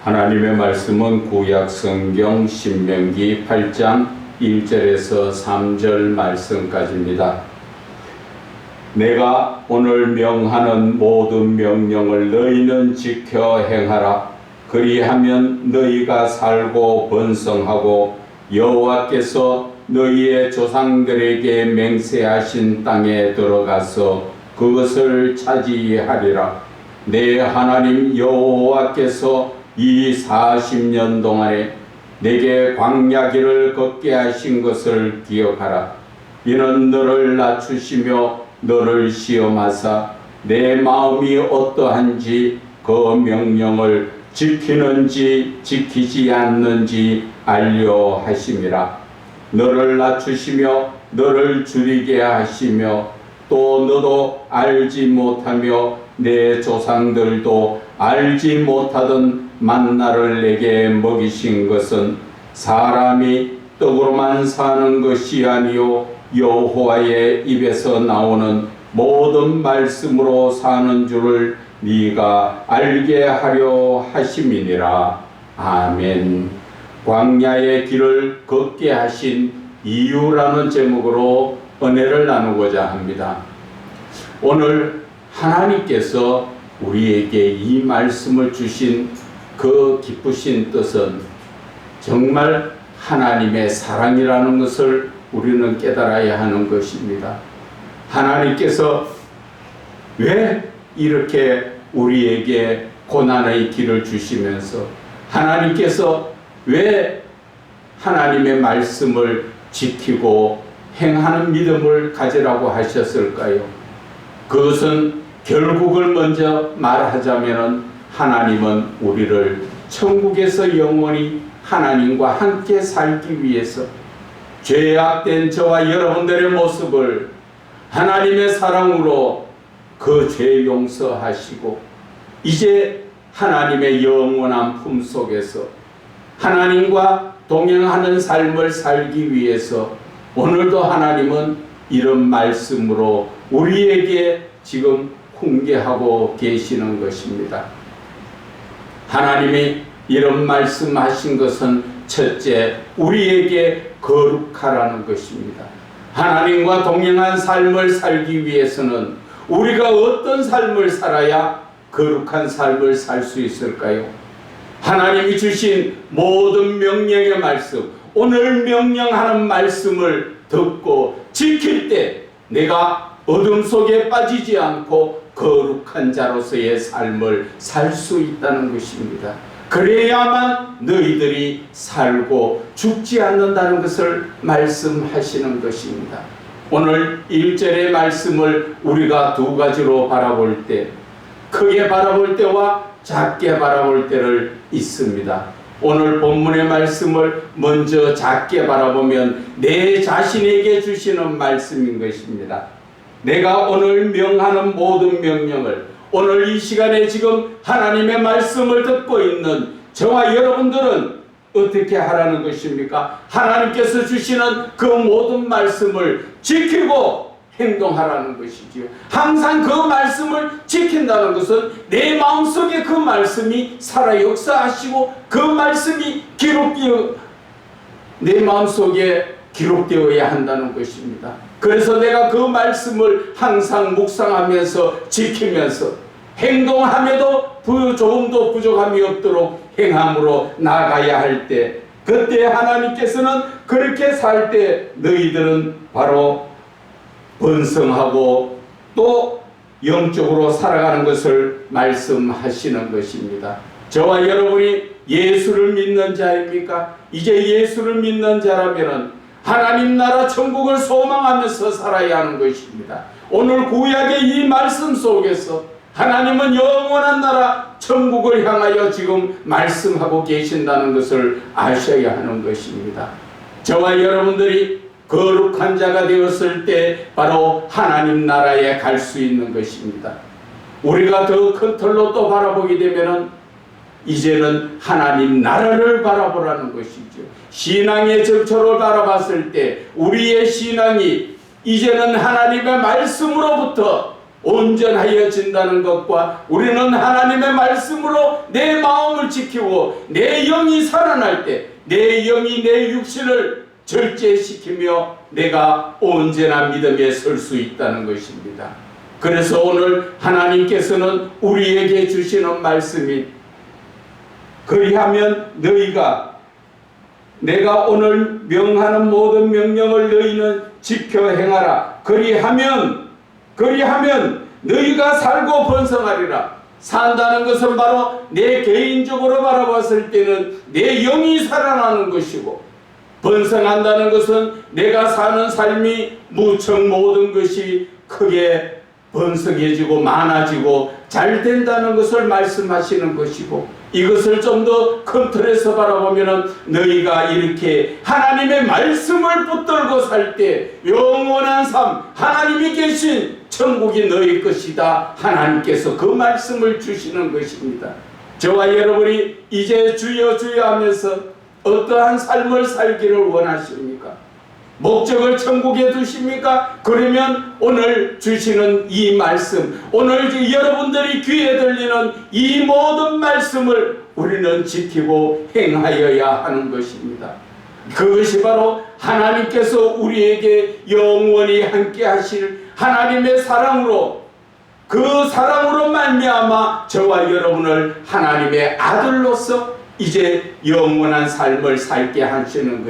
하나님의 말씀은 구약 성경 신명기 8장 1절에서 3절 말씀까지입니다. 내가 오늘 명하는 모든 명령을 너희는 지켜 행하라. 그리하면 너희가 살고 번성하고 여호와께서 너희의 조상들에게 맹세하신 땅에 들어가서 그것을 차지하리라. 내 하나님 여호와께서 이 40년 동안에 내게 광야길을 걷게 하신 것을 기억하라. 이는 너를 낮추시며 너를 시험하사 내 마음이 어떠한지 그 명령을 지키는지 지키지 않는지 알려 하심이라. 너를 낮추시며 너를 줄이게 하시며 또 너도 알지 못하며 내 조상들도 알지 못하던 만나를 내게 먹이신 것은 사람이 떡으로만 사는 것이 아니요 여호와의 입에서 나오는 모든 말씀으로 사는 줄을 네가 알게 하려 하심이니라. 아멘. 광야의 길을 걷게 하신 이유라는 제목으로 은혜를 나누고자 합니다. 오늘 하나님께서 우리에게 이 말씀을 주신 그 기쁘신 뜻은 정말 하나님의 사랑이라는 것을 우리는 깨달아야 하는 것입니다. 하나님께서 왜 이렇게 우리에게 고난의 길을 주시면서 하나님께서 왜 하나님의 말씀을 지키고 행하는 믿음을 가지라고 하셨을까요? 그것은 결국을 먼저 말하자면 하나님은 우리를 천국에서 영원히 하나님과 함께 살기 위해서 죄악된 저와 여러분들의 모습을 하나님의 사랑으로 그 죄 용서하시고 이제 하나님의 영원한 품 속에서 하나님과 동행하는 삶을 살기 위해서 오늘도 하나님은 이런 말씀으로 우리에게 지금 훈계하고 계시는 것입니다. 하나님이 이런 말씀하신 것은 첫째, 우리에게 거룩하라는 것입니다. 하나님과 동행한 삶을 살기 위해서는 우리가 어떤 삶을 살아야 거룩한 삶을 살 수 있을까요? 하나님이 주신 모든 명령의 말씀, 오늘 명령하는 말씀을 듣고 지킬 때 내가 어둠 속에 빠지지 않고 거룩한 자로서의 삶을 살 수 있다는 것입니다. 그래야만 너희들이 살고 죽지 않는다는 것을 말씀하시는 것입니다. 오늘 1절의 말씀을 우리가 두 가지로 바라볼 때, 크게 바라볼 때와 작게 바라볼 때를 있습니다. 오늘 본문의 말씀을 먼저 작게 바라보면 내 자신에게 주시는 말씀인 것입니다. 내가 오늘 명하는 모든 명령을 오늘 이 시간에 지금 하나님의 말씀을 듣고 있는 저와 여러분들은 어떻게 하라는 것입니까? 하나님께서 주시는 그 모든 말씀을 지키고 행동하라는 것이지요. 항상 그 말씀을 지킨다는 것은 내 마음속에 그 말씀이 살아 역사하시고 그 말씀이 내 마음속에 기록되어야 한다는 것입니다. 그래서 내가 그 말씀을 항상 묵상하면서 지키면서 행동함에도 조금도 부족함이 없도록 행함으로 나아가야 할 때, 그때 하나님께서는 그렇게 살 때 너희들은 바로 번성하고 또 영적으로 살아가는 것을 말씀하시는 것입니다. 저와 여러분이 예수를 믿는 자입니까? 이제 예수를 믿는 자라면은 하나님 나라 천국을 소망하면서 살아야 하는 것입니다. 오늘 구약의 이 말씀 속에서 하나님은 영원한 나라 천국을 향하여 지금 말씀하고 계신다는 것을 아셔야 하는 것입니다. 저와 여러분들이 거룩한 자가 되었을 때 바로 하나님 나라에 갈 수 있는 것입니다. 우리가 더 큰 틀로 또 바라보게 되면은 이제는 하나님 나라를 바라보라는 것이죠. 신앙의 정초를 바라봤을 때 우리의 신앙이 이제는 하나님의 말씀으로부터 온전하여진다는 것과 우리는 하나님의 말씀으로 내 마음을 지키고 내 영이 살아날 때 내 영이 내 육신을 절제시키며 내가 온전한 믿음에 설 수 있다는 것입니다. 그래서 오늘 하나님께서는 우리에게 주시는 말씀이 그리하면 너희가 내가 오늘 명하는 모든 명령을 너희는 지켜 행하라. 그리하면 너희가 살고 번성하리라. 산다는 것은 바로 내 개인적으로 바라봤을 때는 내 영이 살아나는 것이고, 번성한다는 것은 내가 사는 삶이 무척 모든 것이 크게 번성해지고 많아지고 잘 된다는 것을 말씀하시는 것이고, 이것을 좀 더 큰 틀에서 바라보면 너희가 이렇게 하나님의 말씀을 붙들고 살 때 영원한 삶, 하나님이 계신 천국이 너희 것이다. 하나님께서 그 말씀을 주시는 것입니다. 저와 여러분이 이제 주여 주여 하면서 어떠한 삶을 살기를 원하십니까? 목적을 천국에 두십니까? 그러면 오늘 주시는 이 말씀, 오늘 여러분들이 귀에 들리는 이 모든 말씀을 우리는 지키고 행하여야 하는 것입니다. 그것이 바로 하나님께서 우리에게 영원히 함께 하실 하나님의 사랑으로, 그 사랑으로 말미암아 저와 여러분을 하나님의 아들로서 이제 영원한 삶을 살게 하시는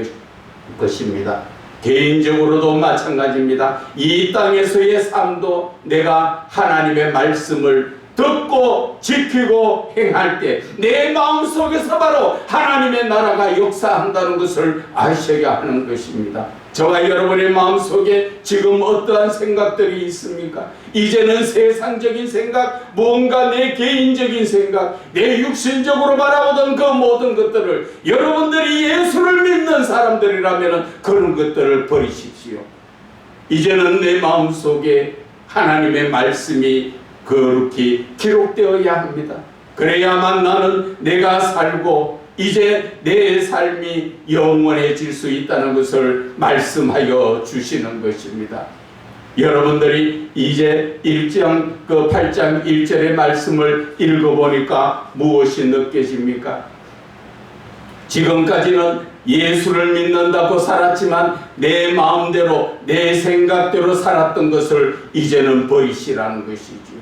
것입니다. 개인적으로도 마찬가지입니다. 이 땅에서의 삶도 내가 하나님의 말씀을 듣고 지키고 행할 때 내 마음속에서 바로 하나님의 나라가 역사한다는 것을 아셔야 하는 것입니다. 저와 여러분의 마음속에 지금 어떠한 생각들이 있습니까? 이제는 세상적인 생각, 뭔가 내 개인적인 생각, 내 육신적으로 바라보던 그 모든 것들을, 여러분들이 예수를 믿는 사람들이라면 그런 것들을 버리십시오. 이제는 내 마음속에 하나님의 말씀이 거룩히 기록되어야 합니다. 그래야만 나는 내가 살고 이제 내 삶이 영원해질 수 있다는 것을 말씀하여 주시는 것입니다. 여러분들이 이제 8장 1절의 말씀을 읽어보니까 무엇이 느껴집니까? 지금까지는 예수를 믿는다고 살았지만 내 마음대로 내 생각대로 살았던 것을 이제는 버리시라는 것이죠.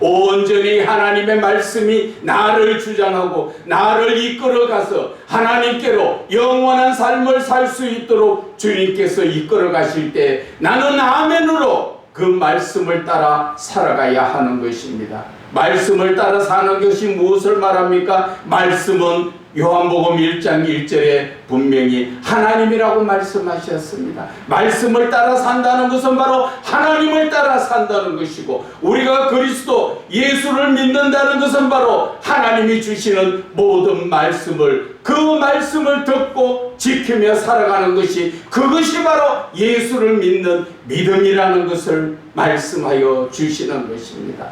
온전히 하나님의 말씀이 나를 주장하고 나를 이끌어가서 하나님께로 영원한 삶을 살 수 있도록 주님께서 이끌어 가실 때 나는 아멘으로 그 말씀을 따라 살아가야 하는 것입니다. 말씀을 따라 사는 것이 무엇을 말합니까? 말씀은 요한복음 1장 1절에 분명히 하나님이라고 말씀하셨습니다. 말씀을 따라 산다는 것은 바로 하나님을 따라 산다는 것이고, 우리가 그리스도 예수를 믿는다는 것은 바로 하나님이 주시는 모든 말씀을, 그 말씀을 듣고 지키며 살아가는 것이, 그것이 바로 예수를 믿는 믿음이라는 것을 말씀하여 주시는 것입니다.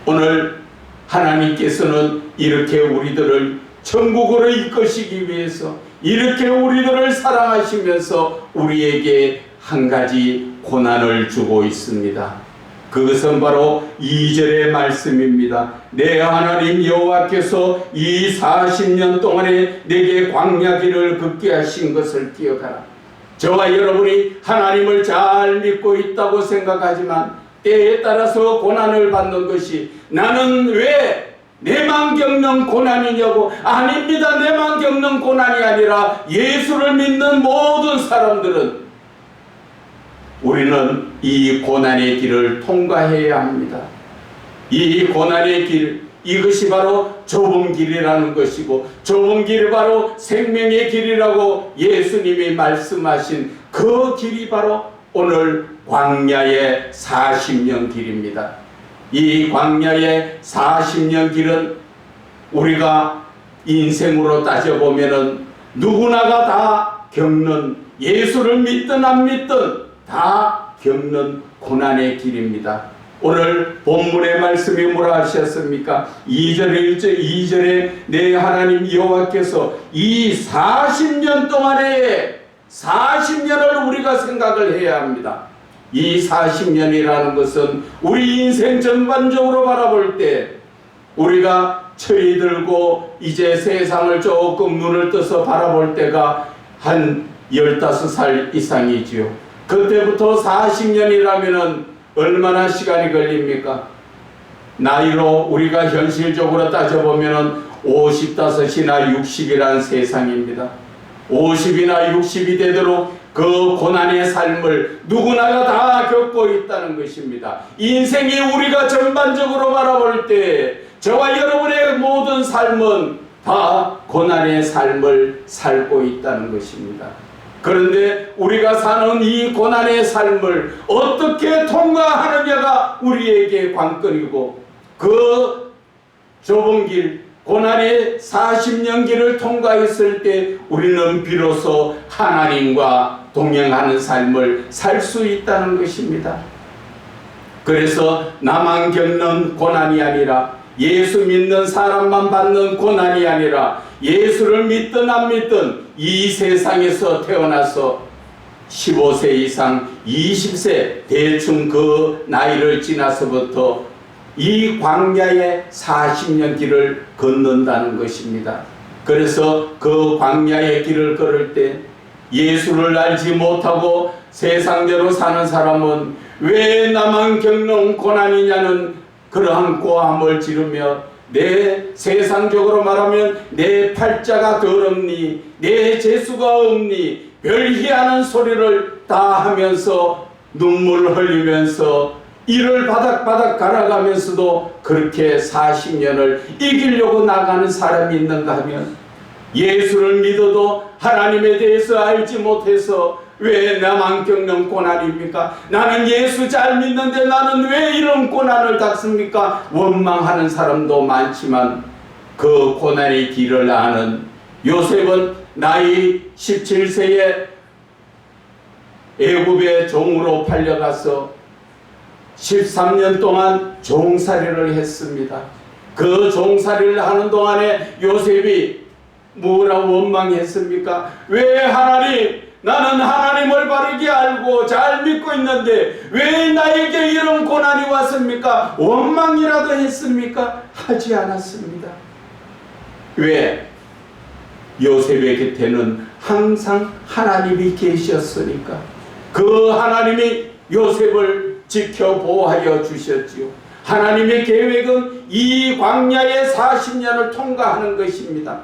오늘 하나님께서는 이렇게 우리들을 천국으로 이끄시기 위해서 이렇게 우리들을 사랑하시면서 우리에게 한 가지 고난을 주고 있습니다. 그것은 바로 2절의 말씀입니다. 내 하나님 여호와께서 이 40년 동안에 내게 광야길을 걷게 하신 것을 기억하라. 저와 여러분이 하나님을 잘 믿고 있다고 생각하지만 때에 따라서 고난을 받는 것이, 나는 왜 내만 겪는 고난이냐고. 아닙니다. 내만 겪는 고난이 아니라 예수를 믿는 모든 사람들은 우리는 이 고난의 길을 통과해야 합니다. 이 고난의 길, 이것이 바로 좁은 길이라는 것이고, 좁은 길이 바로 생명의 길이라고 예수님이 말씀하신 그 길이 바로 오늘 광야의 40년 길입니다. 이 광야의 40년 길은 우리가 인생으로 따져보면은 누구나가 다 겪는, 예수를 믿든 안 믿든 다 겪는 고난의 길입니다. 오늘 본문의 말씀이 뭐라 하셨습니까? 2절에 내 하나님 여호와께서 이 40년 동안에 40년을 우리가 생각을 해야 합니다. 이 40년이라는 것은 우리 인생 전반적으로 바라볼 때 우리가 철이 들고 이제 세상을 조금 눈을 떠서 바라볼 때가 한 15살 이상이지요. 그때부터 40년이라면 얼마나 시간이 걸립니까? 나이로 우리가 현실적으로 따져보면 55이나 60이라는 세상입니다. 50이나 60이 되도록 그 고난의 삶을 누구나가 다 겪고 있다는 것입니다. 인생이 우리가 전반적으로 바라볼 때 저와 여러분의 모든 삶은 다 고난의 삶을 살고 있다는 것입니다. 그런데 우리가 사는 이 고난의 삶을 어떻게 통과하느냐가 우리에게 관건이고, 그 좁은 길, 고난의 40년 길을 통과했을 때 우리는 비로소 하나님과 동행하는 삶을 살 수 있다는 것입니다. 그래서 나만 겪는 고난이 아니라, 예수 믿는 사람만 받는 고난이 아니라, 예수를 믿든 안 믿든 이 세상에서 태어나서 15세 이상 20세 대충 그 나이를 지나서부터 이 광야의 40년 길을 걷는다는 것입니다. 그래서 그 광야의 길을 걸을 때 예수를 알지 못하고 세상대로 사는 사람은 왜 나만 겪는 고난이냐는 그러한 고함을 지르며, 내 세상적으로 말하면 내 팔자가 더럽니, 내 재수가 없니, 별희하는 소리를 다 하면서 눈물을 흘리면서 이를 바닥바닥 갈아가면서도 그렇게 40년을 이기려고 나가는 사람이 있는가 하면, 예수를 믿어도 하나님에 대해서 알지 못해서 왜 나만 겪는 고난입니까? 나는 예수 잘 믿는데 나는 왜 이런 고난을 닥습니까? 원망하는 사람도 많지만, 그 고난의 길을 아는 요셉은 나이 17세에 애굽의 종으로 팔려가서 13년 동안 종살이를 했습니다. 그 종살이를 하는 동안에 요셉이 뭐라고 원망했습니까? 왜 하나님, 나는 하나님을 바르게 알고 잘 믿고 있는데 왜 나에게 이런 고난이 왔습니까? 원망이라도 했습니까? 하지 않았습니다. 왜? 요셉의 곁에는 항상 하나님이 계셨으니까. 그 하나님이 요셉을 지켜 보호하여 주셨지요. 하나님의 계획은 이 광야의 40년을 통과하는 것입니다.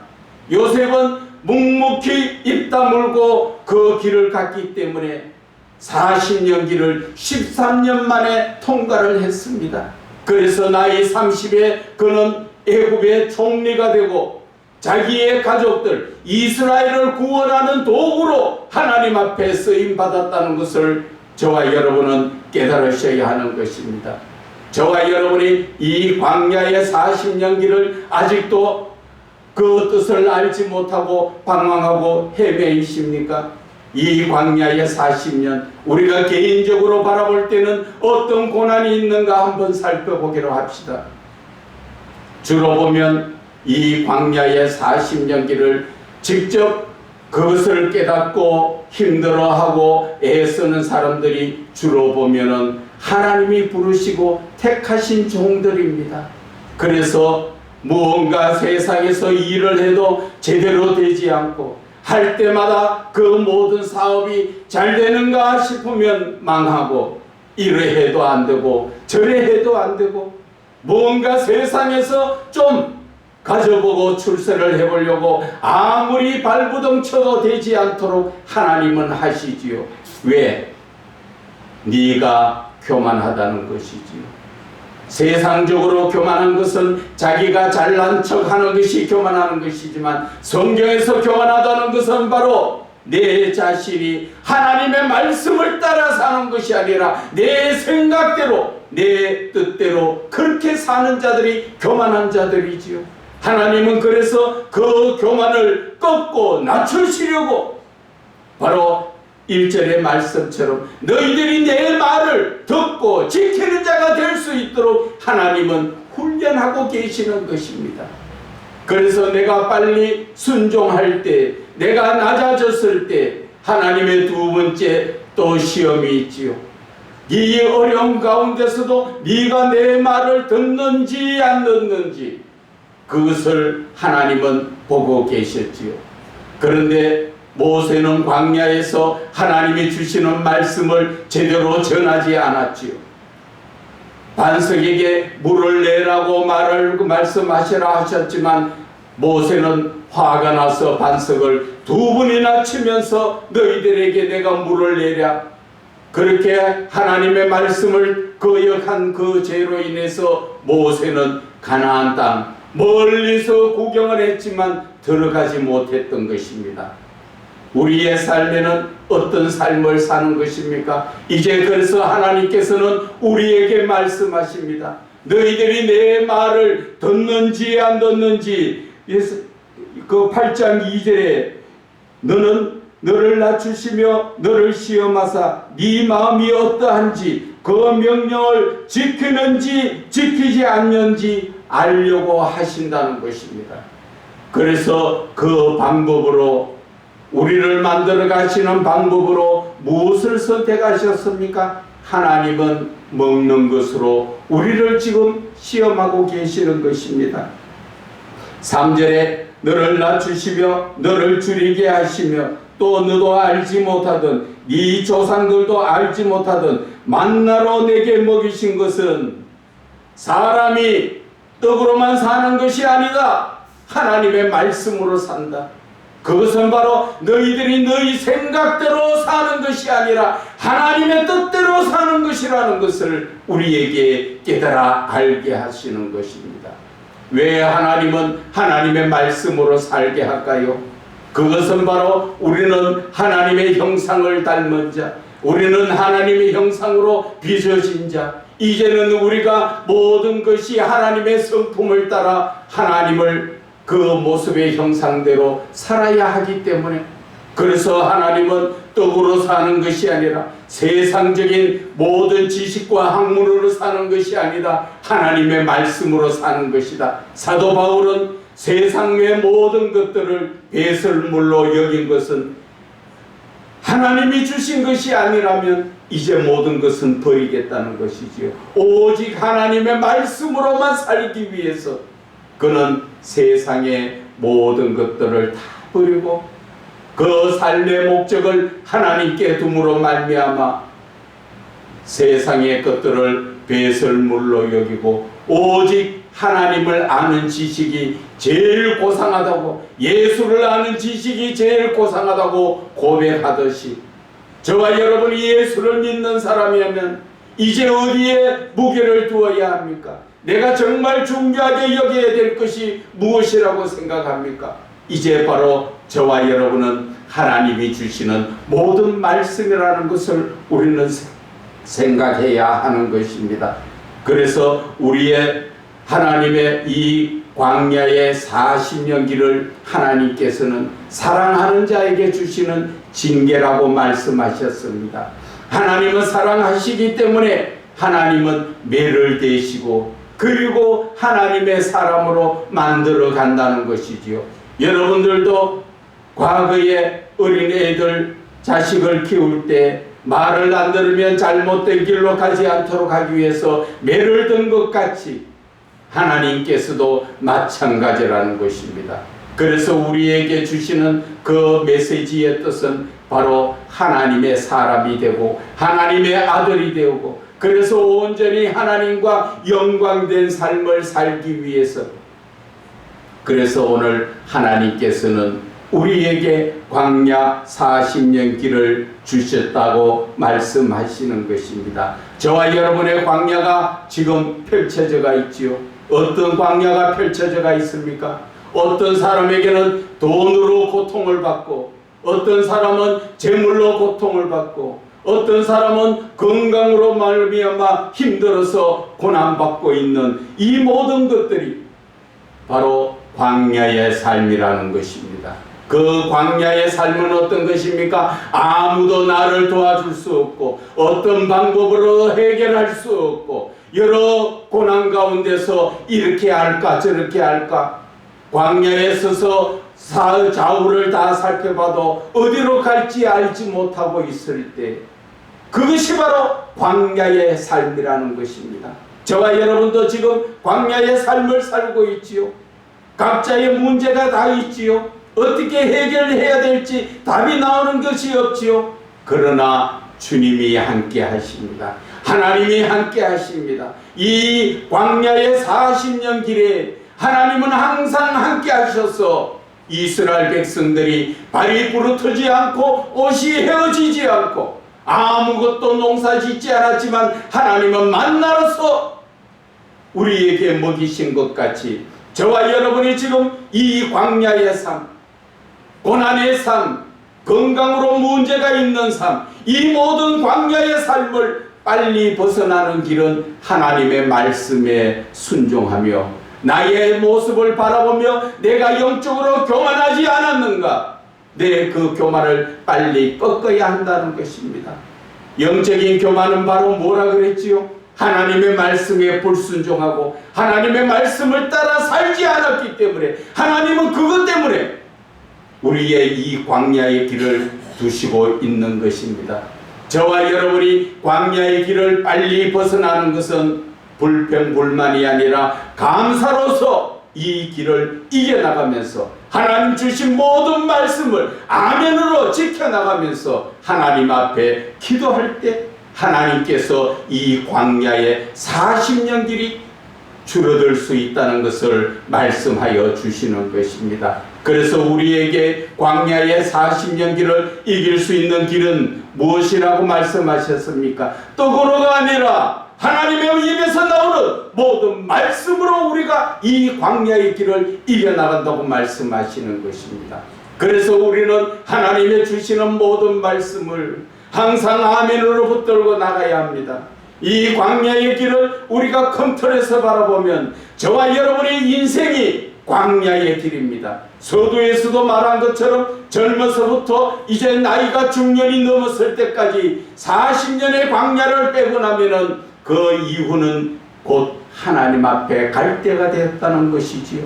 요셉은 묵묵히 입 다물고 그 길을 갔기 때문에 40년 길을 13년 만에 통과를 했습니다. 그래서 나이 30에 그는 애굽의 총리가 되고 자기의 가족들 이스라엘을 구원하는 도구로 하나님 앞에 쓰임 받았다는 것을 저와 여러분은 깨달으셔야 하는 것입니다. 저와 여러분이 이 광야의 40년 길을 아직도 그 뜻을 알지 못하고 방황하고 헤매이십니까? 이 광야의 40년, 우리가 개인적으로 바라볼 때는 어떤 고난이 있는가 한번 살펴보기로 합시다. 주로 보면 이 광야의 40년 길을 직접 그것을 깨닫고 힘들어하고 애쓰는 사람들이 주로 보면은 하나님이 부르시고 택하신 종들입니다. 그래서 무언가 세상에서 일을 해도 제대로 되지 않고 할 때마다 그 모든 사업이 잘 되는가 싶으면 망하고, 이래 해도 안 되고 저래 해도 안 되고, 무언가 세상에서 좀 가져보고 출세를 해보려고 아무리 발부둥 쳐도 되지 않도록 하나님은 하시지요. 왜? 네가 교만하다는 것이지요. 세상적으로 교만한 것은 자기가 잘난 척하는 것이 교만하는 것이지만, 성경에서 교만하다는 것은 바로 내 자신이 하나님의 말씀을 따라 사는 것이 아니라 내 생각대로 내 뜻대로 그렇게 사는 자들이 교만한 자들이지요. 하나님은 그래서 그 교만을 꺾고 낮추시려고 바로 1절의 말씀처럼 너희들이 내 말을 듣고 지키는 자가 될 수 있도록 하나님은 훈련하고 계시는 것입니다. 그래서 내가 빨리 순종할 때, 내가 낮아졌을 때 하나님의 두 번째 또 시험이 있지요. 이 어려운 가운데서도 네가 내 말을 듣는지 안 듣는지 그것을 하나님은 보고 계셨지요. 그런데 모세는 광야에서 하나님이 주시는 말씀을 제대로 전하지 않았지요. 반석에게 물을 내라고 말씀하시라 하셨지만 모세는 화가 나서 반석을 2번이나 치면서 너희들에게 내가 물을 내랴. 그렇게 하나님의 말씀을 거역한 그 죄로 인해서 모세는 가나안 땅 멀리서 구경을 했지만 들어가지 못했던 것입니다. 우리의 삶에는 어떤 삶을 사는 것입니까? 이제 그래서 하나님께서는 우리에게 말씀하십니다. 너희들이 내 말을 듣는지 안 듣는지. 그 8장 2절에 너는 너를 낮추시며 너를 시험하사 네 마음이 어떠한지 그 명령을 지키는지 지키지 않는지 알려고 하신다는 것입니다. 그래서 그 방법으로 우리를 만들어 가시는 방법으로 무엇을 선택하셨습니까? 하나님은 먹는 것으로 우리를 지금 시험하고 계시는 것입니다. 3절에 너를 낮추시며 너를 줄이게 하시며 또 너도 알지 못하던 네 조상들도 알지 못하던 만나로 내게 먹이신 것은 사람이 떡으로만 사는 것이 아니다. 하나님의 말씀으로 산다. 그것은 바로 너희들이 너희 생각대로 사는 것이 아니라 하나님의 뜻대로 사는 것이라는 것을 우리에게 깨달아 알게 하시는 것입니다. 왜 하나님은 하나님의 말씀으로 살게 할까요? 그것은 바로 우리는 하나님의 형상을 닮은 자, 우리는 하나님의 형상으로 빚어진 자, 이제는 우리가 모든 것이 하나님의 성품을 따라 하나님을 그 모습의 형상대로 살아야 하기 때문에, 그래서 하나님은 떡으로 사는 것이 아니라 세상적인 모든 지식과 학문으로 사는 것이 아니다. 하나님의 말씀으로 사는 것이다. 사도 바울은 세상의 모든 것들을 배설물로 여긴 것은 하나님이 주신 것이 아니라면 이제 모든 것은 버리겠다는 것이지요. 오직 하나님의 말씀으로만 살기 위해서 그는 세상의 모든 것들을 다 버리고 그 삶의 목적을 하나님께 둠으로 말미암아 세상의 것들을 배설물로 여기고 오직 하나님을 아는 지식이 제일 고상하다고, 예수를 아는 지식이 제일 고상하다고 고백하듯이 저와 여러분이 예수를 믿는 사람이라면 이제 어디에 무게를 두어야 합니까? 내가 정말 중요하게 여겨야 될 것이 무엇이라고 생각합니까? 이제 바로 저와 여러분은 하나님이 주시는 모든 말씀이라는 것을 우리는 생각해야 하는 것입니다. 그래서 우리의 하나님의 이 광야의 40년 길을 하나님께서는 사랑하는 자에게 주시는 징계라고 말씀하셨습니다. 하나님은 사랑하시기 때문에 하나님은 매를 대시고 그리고 하나님의 사람으로 만들어 간다는 것이지요. 여러분들도 과거에 어린애들 자식을 키울 때 말을 안 들으면 잘못된 길로 가지 않도록 하기 위해서 매를 든 것 같이 하나님께서도 마찬가지라는 것입니다. 그래서 우리에게 주시는 그 메시지의 뜻은 바로 하나님의 사람이 되고 하나님의 아들이 되고 그래서 온전히 하나님과 영광된 삶을 살기 위해서, 그래서 오늘 하나님께서는 우리에게 광야 40년 길을 주셨다고 말씀하시는 것입니다. 저와 여러분의 광야가 지금 펼쳐져가 있지요. 어떤 광야가 펼쳐져가 있습니까? 어떤 사람에게는 돈으로 고통을 받고, 어떤 사람은 재물로 고통을 받고, 어떤 사람은 건강으로 말미암아 힘들어서 고난받고 있는 이 모든 것들이 바로 광야의 삶이라는 것입니다. 그 광야의 삶은 어떤 것입니까? 아무도 나를 도와줄 수 없고 어떤 방법으로 해결할 수 없고 여러 고난 가운데서 이렇게 할까 저렇게 할까, 광야에 서서 좌우를 다 살펴봐도 어디로 갈지 알지 못하고 있을 때 그것이 바로 광야의 삶이라는 것입니다. 저와 여러분도 지금 광야의 삶을 살고 있지요. 각자의 문제가 다 있지요. 어떻게 해결해야 될지 답이 나오는 것이 없지요. 그러나 주님이 함께 하십니다. 하나님이 함께 하십니다. 이 광야의 40년 길에 하나님은 항상 함께 하셔서 이스라엘 백성들이 발이 부르트지 않고 옷이 헤어지지 않고 아무것도 농사 짓지 않았지만 하나님은 만나로서 우리에게 먹이신 것 같이 저와 여러분이 지금 이 광야의 삶, 고난의 삶, 건강으로 문제가 있는 삶, 이 모든 광야의 삶을 빨리 벗어나는 길은 하나님의 말씀에 순종하며 나의 모습을 바라보며 내가 영적으로 교만하지 않았는가, 내 그 교만을 빨리 꺾어야 한다는 것입니다. 영적인 교만은 바로 뭐라 그랬지요? 하나님의 말씀에 불순종하고 하나님의 말씀을 따라 살지 않았기 때문에, 하나님은 그것 때문에 우리의 이 광야의 길을 두시고 있는 것입니다. 저와 여러분이 광야의 길을 빨리 벗어나는 것은 불평불만이 아니라 감사로서 이 길을 이겨나가면서 하나님 주신 모든 말씀을 아멘으로 지켜나가면서 하나님 앞에 기도할 때 하나님께서 이 광야의 40년 길이 줄어들 수 있다는 것을 말씀하여 주시는 것입니다. 그래서 우리에게 광야의 40년 길을 이길 수 있는 길은 무엇이라고 말씀하셨습니까? 떡으로가 아니라 하나님의 입에서 나오는 모든 말씀으로 우리가 이 광야의 길을 이겨나간다고 말씀하시는 것입니다. 그래서 우리는 하나님의 주시는 모든 말씀을 항상 아멘으로 붙들고 나가야 합니다. 이 광야의 길을 우리가 컴털에서 바라보면 저와 여러분의 인생이 광야의 길입니다. 서두에서도 말한 것처럼 젊어서부터 이제 나이가 중년이 넘었을 때까지 40년의 광야를 빼고 나면은 그 이후는 곧 하나님 앞에 갈 때가 되었다는 것이지요.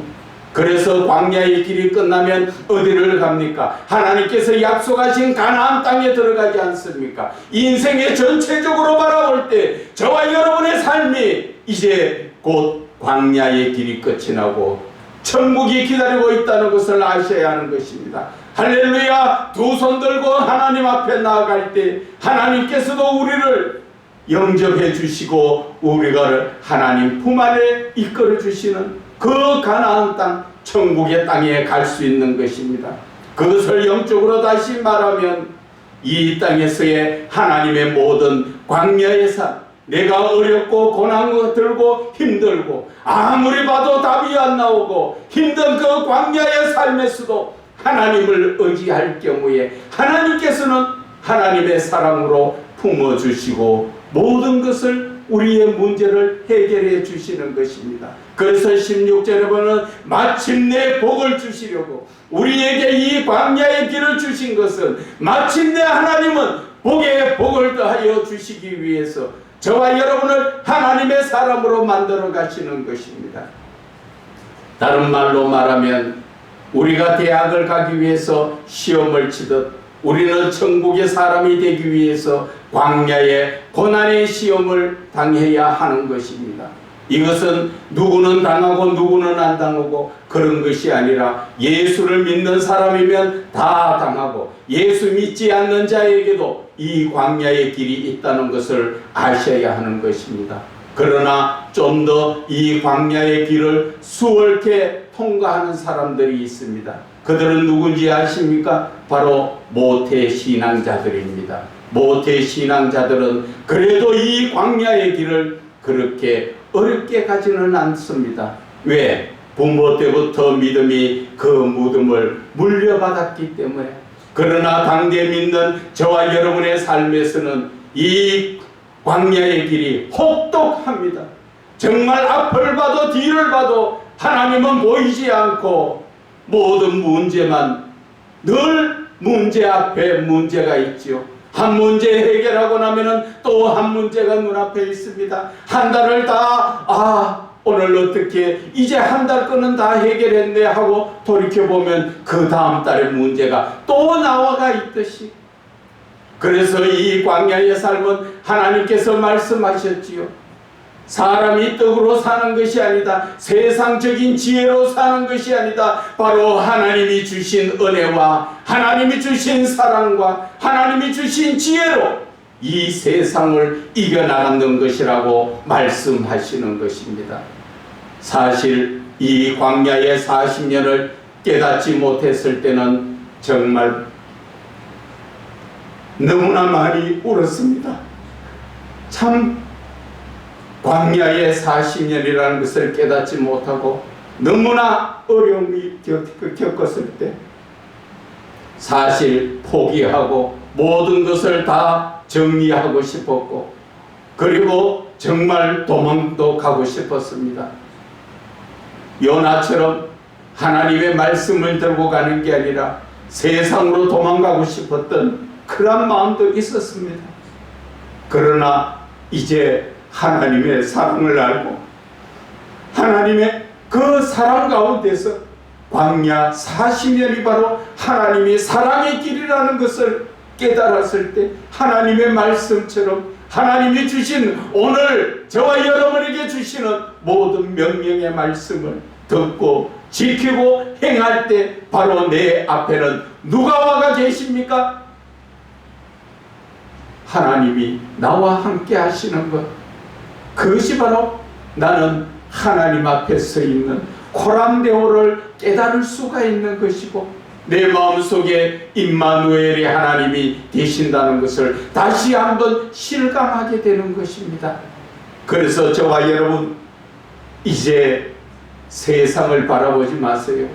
그래서 광야의 길이 끝나면 어디를 갑니까? 하나님께서 약속하신 가나안 땅에 들어가지 않습니까? 인생의 전체적으로 바라볼 때 저와 여러분의 삶이 이제 곧 광야의 길이 끝이 나고 천국이 기다리고 있다는 것을 아셔야 하는 것입니다. 할렐루야! 두 손 들고 하나님 앞에 나아갈 때 하나님께서도 우리를 영접해 주시고 우리가 하나님 품 안에 이끌어 주시는 그 가나안 땅, 천국의 땅에 갈 수 있는 것입니다. 그것을 영적으로 다시 말하면 이 땅에서의 하나님의 모든 광야의 삶, 내가 어렵고 고난을 들고 힘들고 아무리 봐도 답이 안 나오고 힘든 그 광야의 삶에서도 하나님을 의지할 경우에 하나님께서는 하나님의 사랑으로 품어주시고 모든 것을 우리의 문제를 해결해 주시는 것입니다. 그래서 16절에 보면 마침내 복을 주시려고 우리에게 이 광야의 길을 주신 것은 마침내 하나님은 복에 복을 더하여 주시기 위해서 저와 여러분을 하나님의 사람으로 만들어 가시는 것입니다. 다른 말로 말하면 우리가 대학을 가기 위해서 시험을 치듯 우리는 천국의 사람이 되기 위해서 광야의 고난의 시험을 당해야 하는 것입니다. 이것은 누구는 당하고 누구는 안 당하고 그런 것이 아니라 예수를 믿는 사람이면 다 당하고 예수 믿지 않는 자에게도 이 광야의 길이 있다는 것을 아셔야 하는 것입니다. 그러나 좀 더 이 광야의 길을 수월케 통과하는 사람들이 있습니다. 그들은 누군지 아십니까? 바로 모태신앙자들입니다. 모태신앙자들은 그래도 이 광야의 길을 그렇게 어렵게 가지는 않습니다. 왜? 부모 때부터 믿음이 그 믿음을 물려받았기 때문에. 그러나 당대 믿는 저와 여러분의 삶에서는 이 광야의 길이 혹독합니다. 정말 앞을 봐도 뒤를 봐도 하나님은 보이지 않고 모든 문제만 늘 문제 앞에 문제가 있지요. 한 문제 해결하고 나면은 또 한 문제가 눈앞에 있습니다. 한 달을 다 오늘 어떻게 이제 한 달 거는 다 해결했네 하고 돌이켜보면 그 다음 달의 문제가 또 나와가 있듯이 그래서 이 광야의 삶은 하나님께서 말씀하셨지요. 사람이 떡으로 사는 것이 아니다. 세상적인 지혜로 사는 것이 아니다. 바로 하나님이 주신 은혜와 하나님이 주신 사랑과 하나님이 주신 지혜로 이 세상을 이겨나가는 것이라고 말씀하시는 것입니다. 사실 이 광야의 40년을 깨닫지 못했을 때는 정말 너무나 많이 울었습니다. 참 광야의 40년이라는 것을 깨닫지 못하고 너무나 어려움이 겪었을 때 사실 포기하고 모든 것을 다 정리하고 싶었고 그리고 정말 도망도 가고 싶었습니다. 요나처럼 하나님의 말씀을 들고 가는 게 아니라 세상으로 도망가고 싶었던 그런 마음도 있었습니다. 그러나 이제 하나님의 사랑을 알고 하나님의 그 사랑 가운데서 광야 40년이 바로 하나님의 사랑의 길이라는 것을 깨달았을 때 하나님의 말씀처럼 하나님이 주신 오늘 저와 여러분에게 주시는 모든 명령의 말씀을 듣고 지키고 행할 때 바로 내 앞에는 누가 와가 계십니까? 하나님이 나와 함께 하시는 것, 그것이 바로 나는 하나님 앞에 서 있는 코람데오를 깨달을 수가 있는 것이고 내 마음속에 임마누엘의 하나님이 되신다는 것을 다시 한번 실감하게 되는 것입니다. 그래서 저와 여러분 이제 세상을 바라보지 마세요.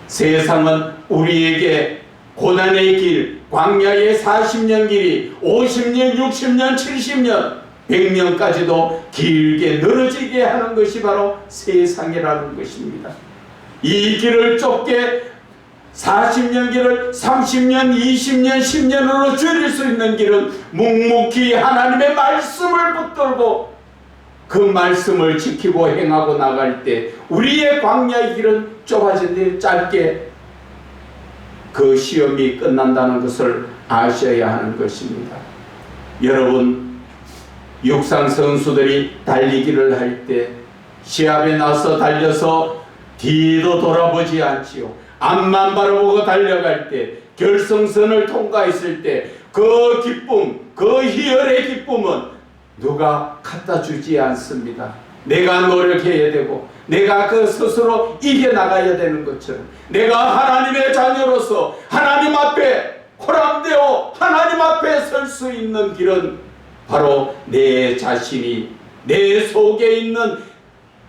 세상은 우리에게 고난의 길, 광야의 40년 길이 50년, 60년, 70년 100년까지도 길게 늘어지게 하는 것이 바로 세상이라는 것입니다. 이 길을 좁게 40년 길을 30년, 20년, 10년으로 줄일 수 있는 길은 묵묵히 하나님의 말씀을 붙들고 그 말씀을 지키고 행하고 나갈 때 우리의 광야의 길은 좁아진데 짧게 그 시험이 끝난다는 것을 아셔야 하는 것입니다. 여러분, 육상 선수들이 달리기를 할 때 시합에 나서 달려서 뒤도 돌아보지 않지요. 앞만 바라보고 달려갈 때 결승선을 통과했을 때 그 기쁨, 그 희열의 기쁨은 누가 갖다 주지 않습니다. 내가 노력해야 되고 내가 그 스스로 이겨나가야 되는 것처럼 내가 하나님의 자녀로서 하나님 앞에 코람데오 하나님 앞에 설 수 있는 길은 바로 내 자신이 내 속에 있는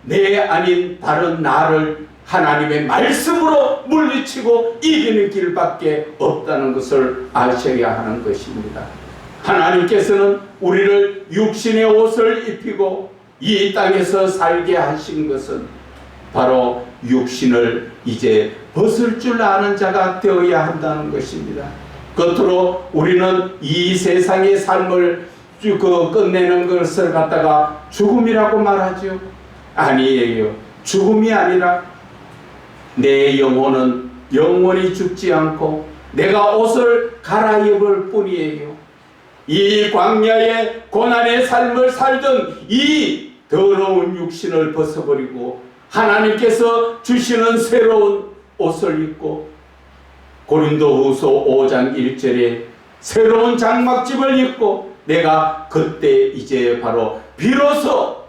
내 아닌 다른 나를 하나님의 말씀으로 물리치고 이기는 길밖에 없다는 것을 아셔야 하는 것입니다. 하나님께서는 우리를 육신의 옷을 입히고 이 땅에서 살게 하신 것은 바로 육신을 이제 벗을 줄 아는 자가 되어야 한다는 것입니다. 겉으로 우리는 이 세상의 삶을 끝내는 것을 갖다가 죽음이라고 말하죠. 아니에요. 죽음이 아니라 내 영혼은 영원히 죽지 않고 내가 옷을 갈아입을 뿐이에요. 이 광야의 고난의 삶을 살던 이 더러운 육신을 벗어버리고 하나님께서 주시는 새로운 옷을 입고 고린도후서 5장 1절에 새로운 장막집을 입고 내가 그때 이제 바로 비로소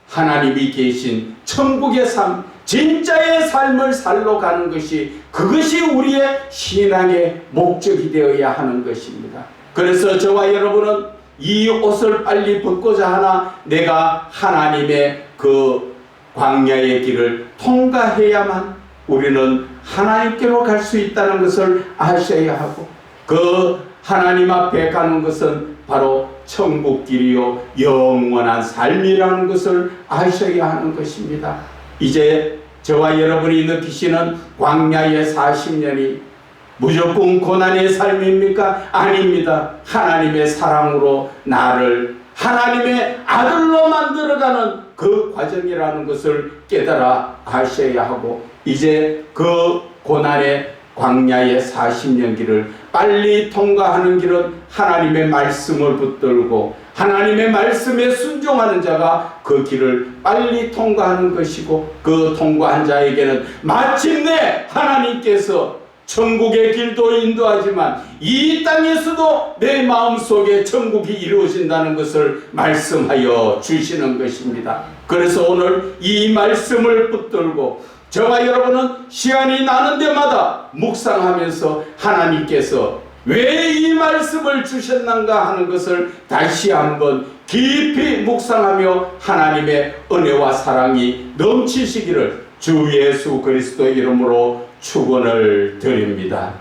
하나님이 계신 천국의 삶, 진짜의 삶을 살러 가는 것이 그것이 우리의 신앙의 목적이 되어야 하는 것입니다. 그래서 저와 여러분은 이 옷을 빨리 벗고자 하나 내가 하나님의 그 광야의 길을 통과해야만 우리는 하나님께로 갈 수 있다는 것을 아셔야 하고 그 하나님 앞에 가는 것은 바로 천국길이요 영원한 삶이라는 것을 아셔야 하는 것입니다. 이제 저와 여러분이 느끼시는 광야의 40년이 무조건 고난의 삶입니까? 아닙니다. 하나님의 사랑으로 나를 하나님의 아들로 만들어가는 그 과정이라는 것을 깨달아 아셔야 하고 이제 그 고난의 광야의 40년 길을 빨리 통과하는 길은 하나님의 말씀을 붙들고 하나님의 말씀에 순종하는 자가 그 길을 빨리 통과하는 것이고, 그 통과한 자에게는 마침내 하나님께서 천국의 길도 인도하지만 이 땅에서도 내 마음속에 천국이 이루어진다는 것을 말씀하여 주시는 것입니다. 그래서 오늘 이 말씀을 붙들고 저와 여러분은 시간이 나는 데마다 묵상하면서 하나님께서 왜 이 말씀을 주셨는가 하는 것을 다시 한번 깊이 묵상하며 하나님의 은혜와 사랑이 넘치시기를 주 예수 그리스도의 이름으로 축원을 드립니다.